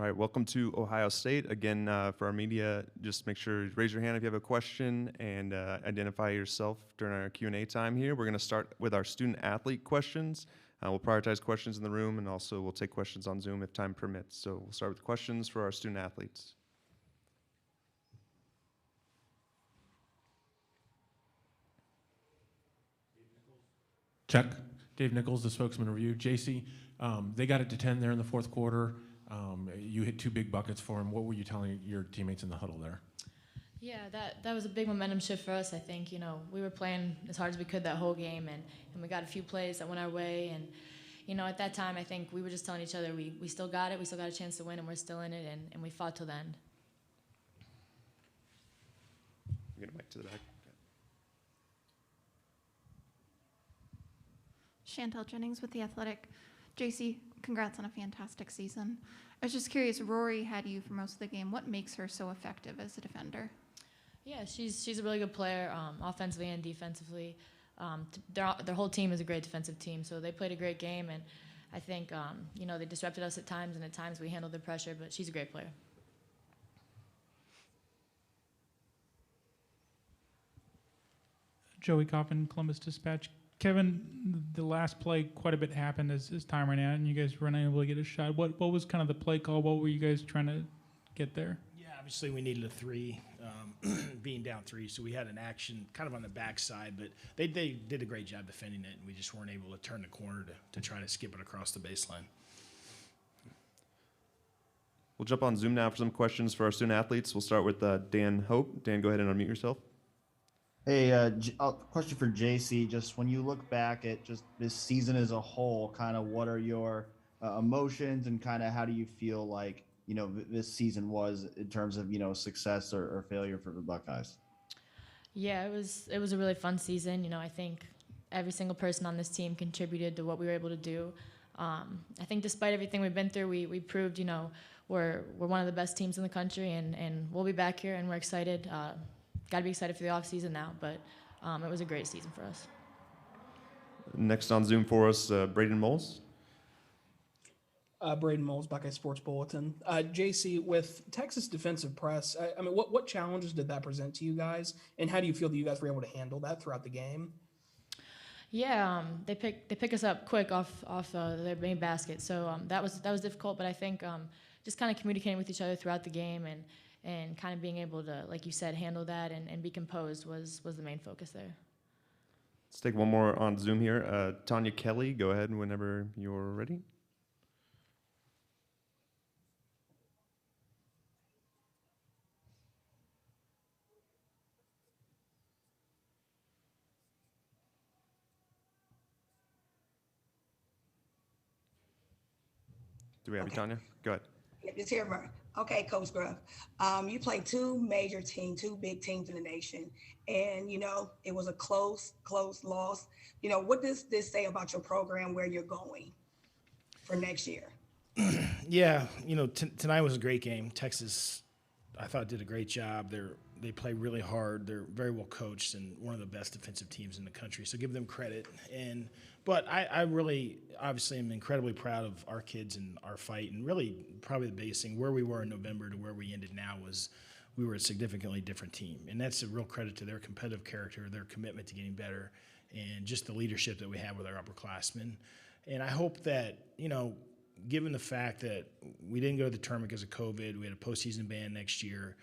All right, welcome to Ohio State. Again, for our media, just make sure you raise your hand if you have a question and identify yourself during our Q&A time here. We're going to start with our student-athlete questions. We'll prioritize questions in the room, and also we'll take questions on Zoom if time permits. So we'll start with questions for our student-athletes. Check. Dave Nichols, the spokesman review. JC, they got it to 10 there in the fourth quarter. You hit 2 big buckets for them. What were you telling your teammates in the huddle there? Yeah, that was a big momentum shift for us. I think, we were playing as hard as we could that whole game, and we got a few plays that went our way. And, at that time, I think we were just telling each other we still got it, we still got a chance to win, and we're still in it, and we fought till the end. Get a mic to the back. Chantel Jennings with The Athletic. JC, congrats on a fantastic season. I was just curious, Rory had you for most of the game. What makes her so effective as a defender? Yeah, she's a really good player, offensively and defensively. Their whole team is a great defensive team, so they played a great game, and I think, they disrupted us at times, and at times we handled the pressure, but she's a great player. Joey Coffin, Columbus Dispatch. Kevin, the last play, quite a bit happened as time ran out, and you guys were unable to get a shot. What was kind of the play call? What were you guys trying to get there? Yeah, obviously we needed a 3, being down 3, so we had an action kind of on the backside, but they did a great job defending it, and we just weren't able to turn the corner to try to skip it across the baseline. We'll jump on Zoom now for some questions for our student athletes. We'll start with Dan Hope. Dan, go ahead and unmute yourself. Hey, question for JC. Just when you look back at just this season as a whole, kind of what are your emotions and kind of how do you feel like, this season was in terms of, success or failure for the Buckeyes? Yeah, it was a really fun season. I think every single person on this team contributed to what we were able to do. I think despite everything we've been through, we proved, we're one of the best teams in the country, and we'll be back here, and we're excited. Got to be excited for the off season now, but it was a great season for us. Next on Zoom for us, Braden Moles. Braden Moles, Buckeye Sports Bulletin. JC, with Texas defensive press, what challenges did that present to you guys, and how do you feel that you guys were able to handle that throughout the game? Yeah, they pick us up quick off their main basket, so that was difficult. But I think just kind of communicating with each other throughout the game and kind of being able to, like you said, handle that and be composed was the main focus there. Let's take one more on Zoom here. Tanya Kelly, go ahead whenever you're ready. Do we have you, Tanya? Go ahead. It's here. Okay, Coach Gruff. You played 2 major teams, 2 big teams in the nation, and it was a close loss. What does this say about your program, where you're going for next year? Yeah, tonight was a great game. Texas, I thought, did a great job. They play really hard. They're very well coached and one of the best defensive teams in the country. So give them credit. But I really, obviously, am incredibly proud of our kids and our fight. And really, probably the biggest thing, where we were in November to where we ended now was we were a significantly different team. And that's a real credit to their competitive character, their commitment to getting better, and just the leadership that we have with our upperclassmen. And I hope that, given the fact that we didn't go to the tournament because of COVID, we had a postseason ban next year,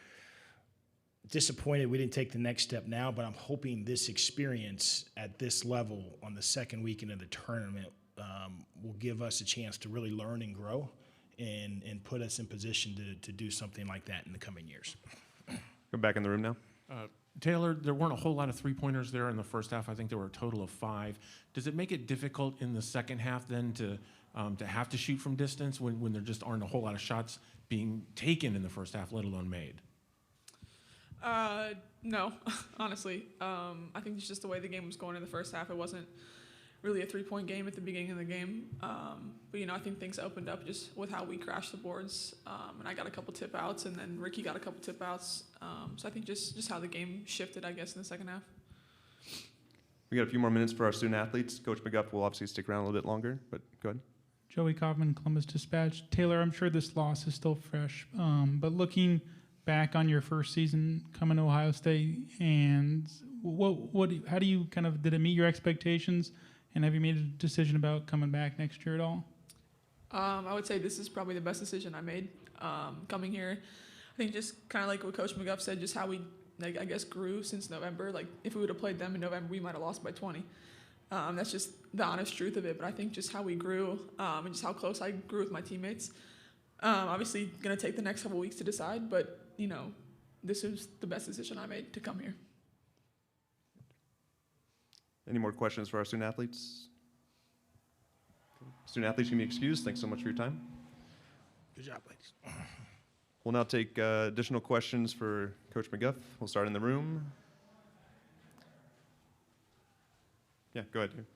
disappointed we didn't take the next step now, but I'm hoping this experience at this level on the second weekend of the tournament will give us a chance to really learn and grow and put us in position to do something like that in the coming years. Go back in the room now. Taylor, there weren't a whole lot of three-pointers there in the first half. I think there were a total of 5. Does it make it difficult in the second half then to have to shoot from distance when there just aren't a whole lot of shots being taken in the first half, let alone made? No, honestly. I think it's just the way the game was going in the first half. It wasn't really a 3-point game at the beginning of the game. But, I think things opened up just with how we crashed the boards. And I got a couple tip outs, and then Ricky got a couple tip outs. So I think just how the game shifted, I guess, in the second half. We got a few more minutes for our student athletes. Coach McGuff will obviously stick around a little bit longer, but go ahead. Joey Kaufman, Columbus Dispatch. Taylor, I'm sure this loss is still fresh, but looking back on your first season coming to Ohio State, and how do you did it meet your expectations, and have you made a decision about coming back next year at all? I would say this is probably the best decision I made coming here. I think just kind of like what Coach McGuff said, just how we, I guess, grew since November. Like, if we would have played them in November, we might have lost by 20. That's just the honest truth of it. But I think just how we grew and just how close I grew with my teammates. Obviously, going to take the next couple weeks to decide, but, this is the best decision I made to come here. Any more questions for our student athletes? Student athletes can be excused. Thanks so much for your time. Good job, ladies. We'll now take additional questions for Coach McGuff. We'll start in the room. Yeah, go ahead.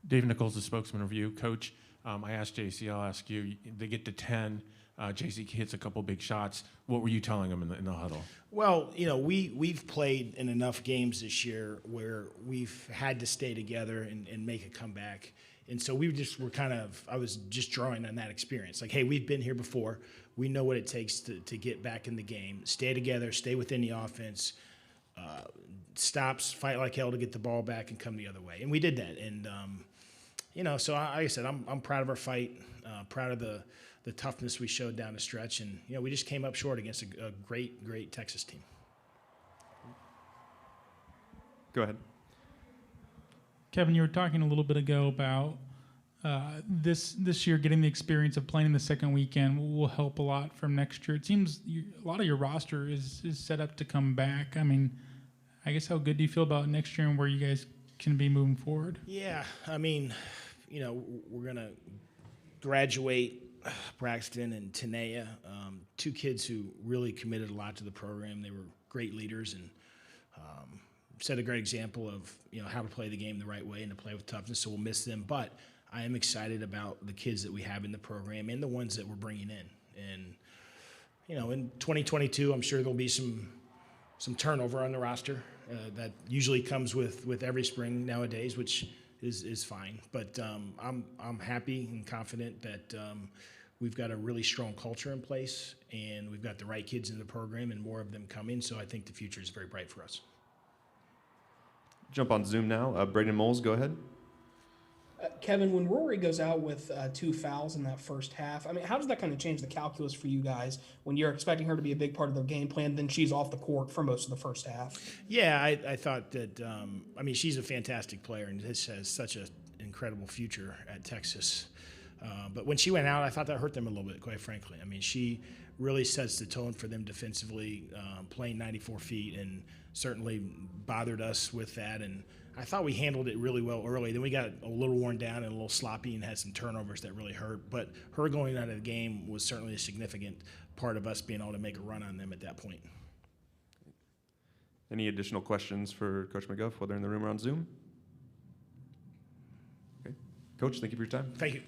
Dave Nichols, the spokesman of you. Coach, I asked JC, I'll ask you. They get to 10. JC hits a couple big shots. What were you telling them in the huddle? Well, we've played in enough games this year where we've had to stay together and make a comeback. And so I was just drawing on that experience. Like, hey, we've been here before. We know what it takes to get back in the game. Stay together, stay within the offense, stops, fight like hell to get the ball back and come the other way. And we did that. And, so like I said, I'm proud of our fight, proud of the toughness we showed down the stretch. And, we just came up short against a great Texas team. Go ahead. Kevin, you were talking a little bit ago about this year getting the experience of playing in the second weekend will help a lot from next year. It seems a lot of your roster is set up to come back. I mean, I guess how good do you feel about next year and where you guys can be moving forward? Yeah, I mean, we're going to graduate Braxton and Tanea, two kids who really committed a lot to the program. They were great leaders and set a great example of how to play the game the right way and to play with toughness. So we'll miss them, but I am excited about the kids that we have in the program and the ones that we're bringing in. And in 2022, I'm sure there'll be some turnover on the roster that usually comes with every spring nowadays, which is fine. But I'm happy and confident that we've got a really strong culture in place and we've got the right kids in the program and more of them coming. So I think the future is very bright for us. Jump on Zoom now. Braden Moles, go ahead. Kevin, when Rory goes out with 2 fouls in that first half, I mean, how does that kind of change the calculus for you guys when you're expecting her to be a big part of their game plan, then she's off the court for most of the first half? Yeah, I thought that, she's a fantastic player and has such an incredible future at Texas. But when she went out, I thought that hurt them a little bit, quite frankly. I mean, she really sets the tone for them defensively, playing 94 feet, and certainly bothered us with that. And I thought we handled it really well early. Then we got a little worn down and a little sloppy and had some turnovers that really hurt. But her going out of the game was certainly a significant part of us being able to make a run on them at that point. Any additional questions for Coach McGuff, whether in the room or on Zoom? Okay. Coach, thank you for your time. Thank you.